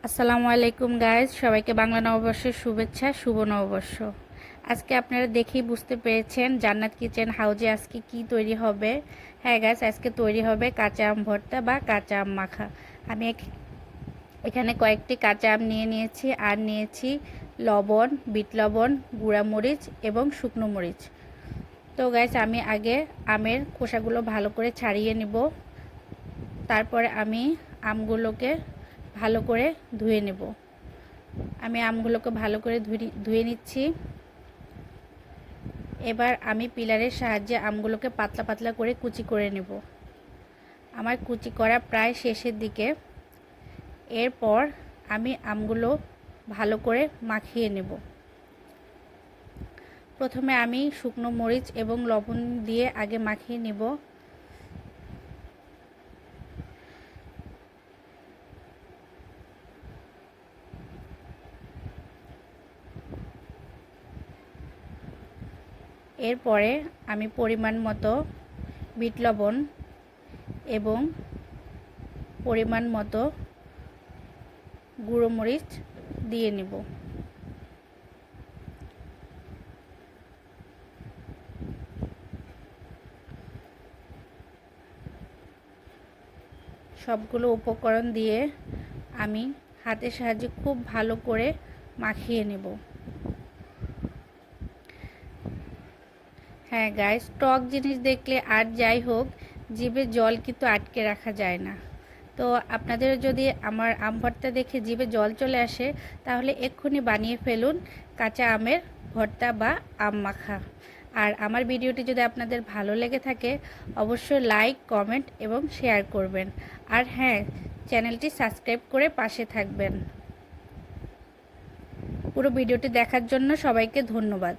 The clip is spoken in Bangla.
আসসালামু আলাইকুম গাইজ, সবাইকে বাংলা নববর্ষের শুভেচ্ছা, শুভ নববর্ষ। আজকে আপনারা দেখেই বুঝতে পেরেছেন জান্নাত কিচেন হাউজে আজকে কি তৈরি হবে। হ্যাঁ গাইজ, আজকে তৈরি হবে কাঁচা আম ভর্তা বা কাঁচা আম মাখা। আমি এখানে কয়েকটি কাঁচা আম নিয়েছি আর নিয়েছি লবণ, বিট লবণ, গুঁড়ামরিচ এবং শুকনো মরিচ। তো গাইজ, আমি আগে আমের খোসাগুলো ভালো করে ছাড়িয়ে নিব। তারপরে আমি আমগুলোকে ভালো করে ধুয়ে নেব। আমি আমগুলোকে ভালো করে ধুয়ে নিচ্ছি। এবার আমি পিলারের সাহায্যে আমগুলোকে পাতলা পাতলা করে কুচি করে নেব। আমার কুচি করা প্রায় শেষের দিকে। এরপর আমি আমগুলো ভালো করে মাখিয়ে নেব। প্রথমে আমি শুকনো মরিচ এবং লবণ দিয়ে আগে মাখিয়ে নেব। এরপরে আমি পরিমাণ মতো বিট লবণ এবং পরিমাণ মতো গুঁড়ো মরিচ দিয়ে নেব। সবগুলো উপকরণ দিয়ে আমি হাতের সাহায্যে খুব ভালো করে মাখিয়ে নেব। হ্যাঁ গাইস, টক জিনিস দেখলে আর যাই হোক জিভে জল কিন্তু আটকে রাখা যায় না। তো আপনাদের যদি আমার আম ভর্তা দেখে জিভে জল চলে আসে, তাহলে এক্ষুনি বানিয়ে ফেলুন কাঁচা আমের ভর্তা বা আম মাখা। আর আমার ভিডিওটি যদি আপনাদের ভালো লেগে থাকে, অবশ্যই লাইক, কমেন্ট এবং শেয়ার করবেন। আর হ্যাঁ, চ্যানেলটি সাবস্ক্রাইব করে পাশে থাকবেন। পুরো ভিডিওটি দেখার জন্য সবাইকে ধন্যবাদ।